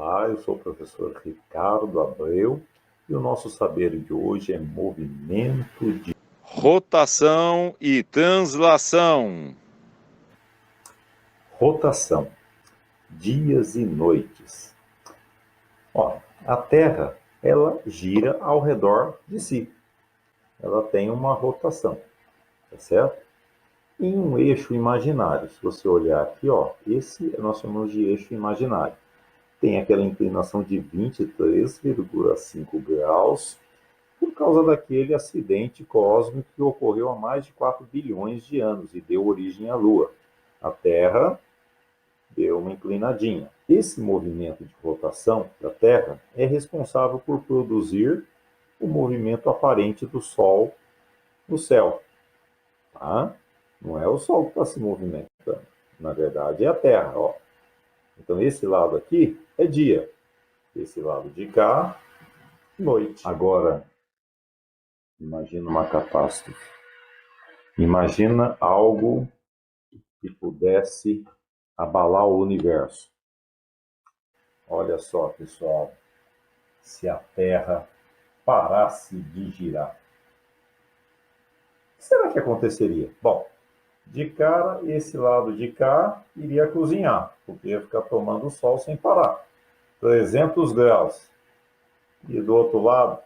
Olá, eu sou o professor Ricardo Abreu e o nosso saber de hoje é movimento de Rotação e translação. rotação, dias e noites. Ó, a Terra, ela gira ao redor de si. Ela tem uma rotação, tá certo? Em um eixo imaginário. Se você olhar aqui, ó, esse nós chamamos de eixo imaginário. Tem aquela inclinação de 23,5 graus, por causa daquele acidente cósmico que ocorreu há mais de 4 bilhões de anos e deu origem à Lua. A Terra deu uma inclinadinha. Esse movimento de rotação da Terra é responsável por produzir o movimento aparente do Sol no céu. Tá? Não é o Sol que está se movimentando. Na verdade, é a Terra. Ó. Então, esse lado aqui é dia. Esse lado de cá, noite. Agora, imagina uma catástrofe. Imagina algo que pudesse abalar o universo. Olha só, pessoal, se a Terra parasse de girar. O que será que aconteceria? Bom, de cara, esse lado de cá iria cozinhar, porque ia ficar tomando sol sem parar. 300 graus. E do outro lado,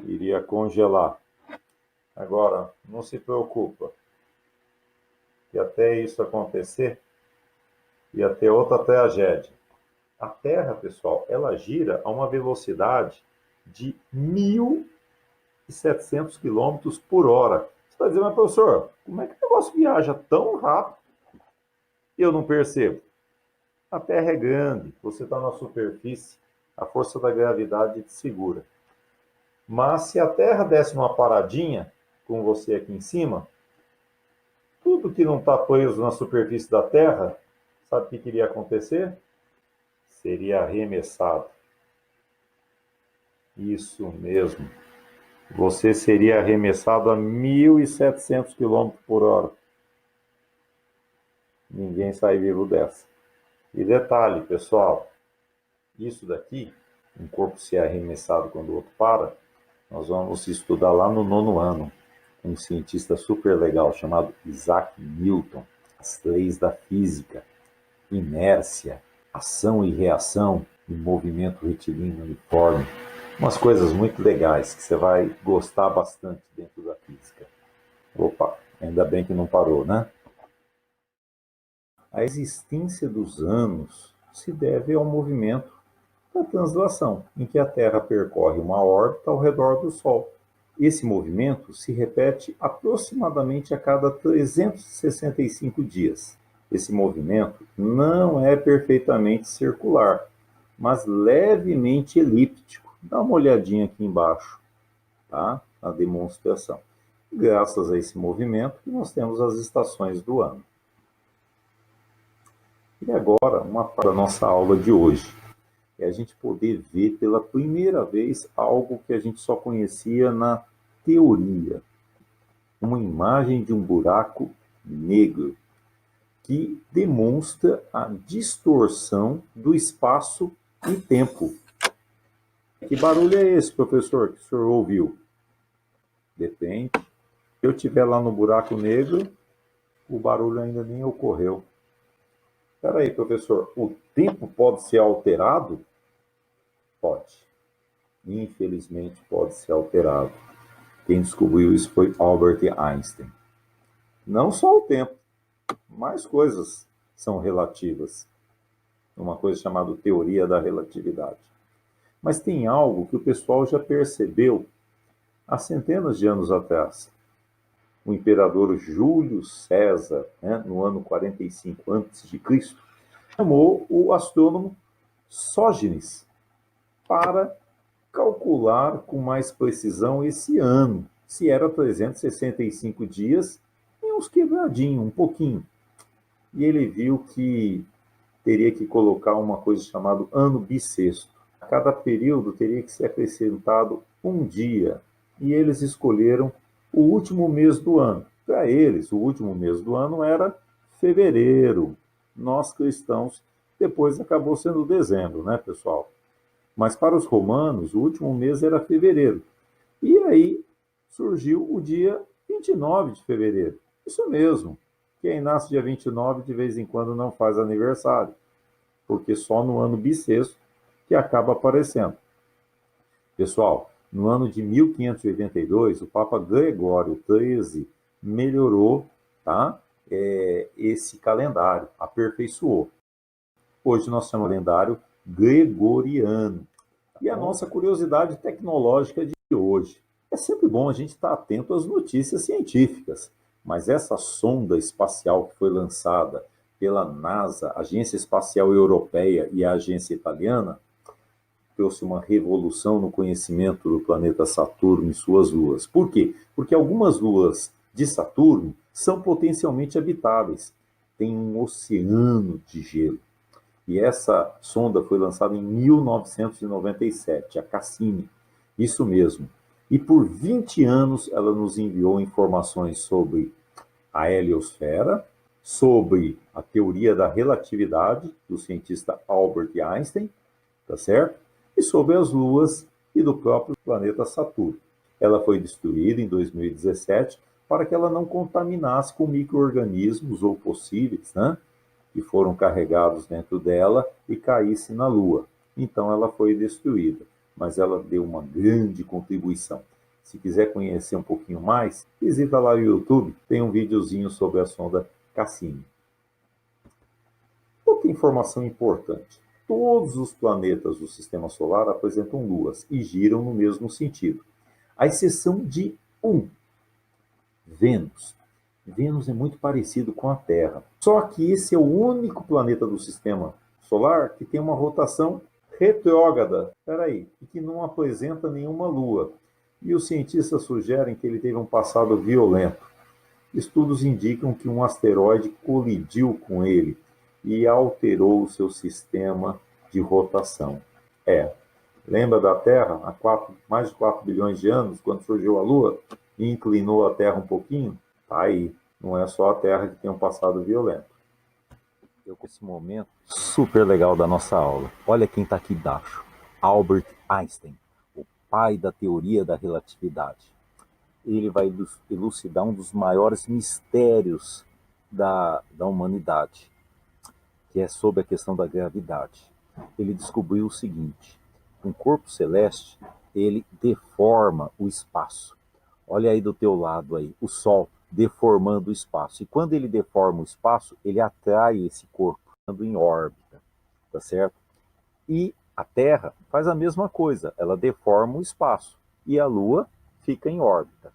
iria congelar. Agora, não se preocupa, que até isso acontecer, ia ter outra tragédia. A Terra, pessoal, ela gira a uma velocidade de 1.700 quilômetros por hora. Você vai dizer, mas professor, como é que o negócio viaja tão rápido e eu não percebo? A Terra é grande, você está na superfície, a força da gravidade te segura. Mas se a Terra desse uma paradinha, com você aqui em cima, tudo que não está preso na superfície da Terra, sabe o que iria acontecer? Seria arremessado. Isso mesmo. Você seria arremessado a 1.700 km por hora. Ninguém sai vivo dessa. E detalhe, pessoal, isso daqui, um corpo ser arremessado quando o outro para, nós vamos estudar lá no 9º ano. Um cientista super legal chamado Isaac Newton. As leis da física, inércia, ação e reação e movimento retilíneo uniforme. Umas coisas muito legais que você vai gostar bastante dentro da física. Opa, ainda bem que não parou, né? A existência dos anos se deve ao movimento da translação, em que a Terra percorre uma órbita ao redor do Sol. Esse movimento se repete aproximadamente a cada 365 dias. Esse movimento não é perfeitamente circular, mas levemente elíptico. Dá uma olhadinha aqui embaixo, tá? Na demonstração. Graças a esse movimento que nós temos as estações do ano. E agora, uma parte da nossa aula de hoje é a gente poder ver pela primeira vez algo que a gente só conhecia na teoria. Uma imagem de um buraco negro que demonstra a distorção do espaço e tempo. Que barulho é esse, professor, que o senhor ouviu? Depende. Se eu estiver lá no buraco negro, o barulho ainda nem ocorreu. Espera aí, professor, o tempo pode ser alterado? Pode. Infelizmente, pode ser alterado. Quem descobriu isso foi Albert Einstein. Não só o tempo, mais coisas são relativas. Uma coisa chamada teoria da relatividade. Mas tem algo que o pessoal já percebeu há centenas de anos atrás. O imperador Júlio César, no ano 45 a.C., chamou o astrônomo Sógenes para calcular com mais precisão esse ano, se era 365 dias e uns quebradinhos, um pouquinho. E ele viu que teria que colocar uma coisa chamada ano bissexto. A cada período teria que ser acrescentado um dia, e eles escolheram o último mês do ano. Para eles, o último mês do ano era fevereiro. Nós, cristãos, Depois acabou sendo dezembro, né, pessoal? Mas para os romanos, o último mês era fevereiro. E aí surgiu o dia 29 de fevereiro. Isso mesmo. Quem nasce dia 29 de vez em quando não faz aniversário, porque só no ano bissexto que acaba aparecendo. Pessoal, no ano de 1582, o Papa Gregório XIII melhorou, tá? Esse calendário, aperfeiçoou. Hoje nós chamamos de calendário gregoriano. E a nossa curiosidade tecnológica de hoje. É sempre bom a gente estar atento às notícias científicas, mas essa sonda espacial que foi lançada pela NASA, Agência Espacial Europeia e a Agência Italiana, trouxe uma revolução no conhecimento do planeta Saturno e suas luas. Por quê? Porque algumas luas de Saturno são potencialmente habitáveis. Tem um oceano de gelo. E essa sonda foi lançada em 1997, a Cassini. Isso mesmo. E por 20 anos ela nos enviou informações sobre a heliosfera, sobre a teoria da relatividade do cientista Albert Einstein, tá certo? E sobre as luas e do próprio planeta Saturno. Ela foi destruída em 2017 para que ela não contaminasse com micro-organismos ou possíveis, né? Que foram carregados dentro dela e caísse na Lua. Então ela foi destruída, mas ela deu uma grande contribuição. Se quiser conhecer um pouquinho mais, visita lá no YouTube, tem um videozinho sobre a sonda Cassini. Outra informação importante. Todos os planetas do Sistema Solar apresentam luas e giram no mesmo sentido, à exceção de um, Vênus. Vênus é muito parecido com a Terra. Só que esse é o único planeta do Sistema Solar que tem uma rotação retrógrada, e que não apresenta nenhuma lua. E os cientistas sugerem que ele teve um passado violento. Estudos indicam que um asteroide colidiu com ele e alterou o seu sistema de rotação. Lembra da Terra, há mais de 4 bilhões de anos, quando surgiu a Lua e inclinou a Terra um pouquinho? Tá aí. Não é só a Terra que tem um passado violento. Eu com esse momento super legal da nossa aula. Olha quem está aqui embaixo. Albert Einstein, o pai da teoria da relatividade. Ele vai elucidar um dos maiores mistérios da humanidade, que é sobre a questão da gravidade. Ele descobriu o seguinte: um corpo celeste, ele deforma o espaço. Olha aí do teu lado aí, o Sol deformando o espaço. E quando ele deforma o espaço, ele atrai esse corpo em órbita, tá certo? E a Terra faz a mesma coisa, ela deforma o espaço e a Lua fica em órbita.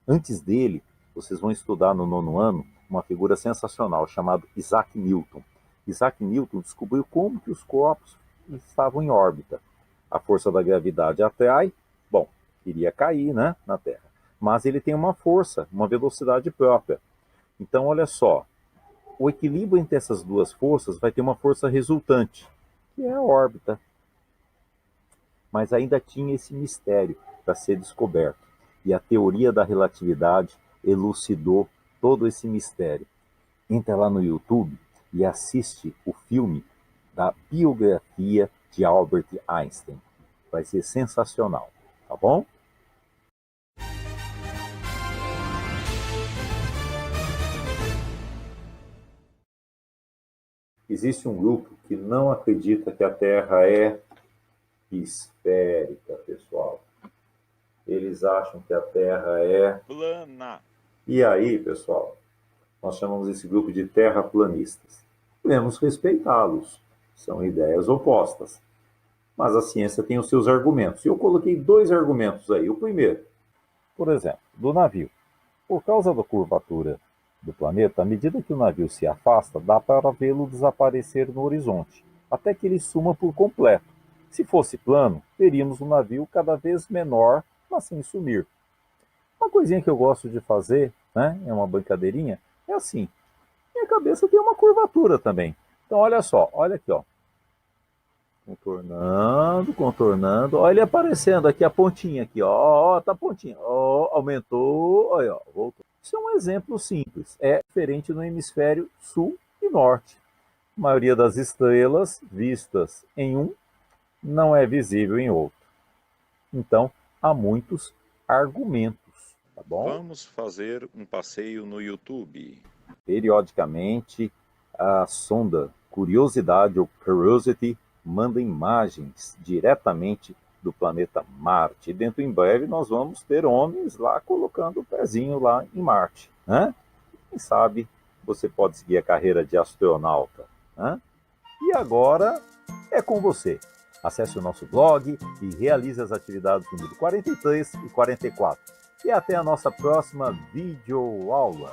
Antes dele, vocês vão estudar no 9º ano uma figura sensacional chamada Isaac Newton. Isaac Newton descobriu como que os corpos estavam em órbita. A força da gravidade atrai, iria cair, né, na Terra. Mas ele tem uma força, uma velocidade própria. Então, olha só, o equilíbrio entre essas duas forças vai ter uma força resultante, que é a órbita. Mas ainda tinha esse mistério para ser descoberto. E a teoria da relatividade elucidou todo esse mistério. Entra lá no YouTube e assiste o filme da biografia de Albert Einstein. Vai ser sensacional, tá bom? Existe um grupo que não acredita que a Terra é esférica, pessoal. Eles acham que a Terra é plana. E aí, pessoal, nós chamamos esse grupo de terraplanistas. Devemos respeitá-los. São ideias opostas. Mas a ciência tem os seus argumentos. E eu coloquei 2 argumentos aí. O primeiro, por exemplo, do navio. Por causa da curvatura do planeta, à medida que o navio se afasta, dá para vê-lo desaparecer no horizonte, até que ele suma por completo. Se fosse plano, teríamos um navio cada vez menor, mas sem sumir. Uma coisinha que eu gosto de fazer, né, é uma brincadeirinha, é assim. Minha cabeça tem uma curvatura também. Então, olha só, olha aqui, ó. Contornando, contornando. Olha ele aparecendo aqui, a pontinha aqui, ó, tá a pontinha. Ó, aumentou, olha, ó, voltou. Isso é um exemplo simples. É diferente no hemisfério sul e norte. A maioria das estrelas vistas em um não é visível em outro. Então, há muitos argumentos, tá bom? Vamos fazer um passeio no YouTube. Periodicamente, a sonda Curiosidade ou Curiosity manda imagens diretamente do planeta Marte. E dentro em breve nós vamos ter homens lá colocando o pezinho lá em Marte, né? Quem sabe você pode seguir a carreira de astronauta, né? E agora é com você. Acesse o nosso blog e realize as atividades número 43 e 44. E até a nossa próxima videoaula.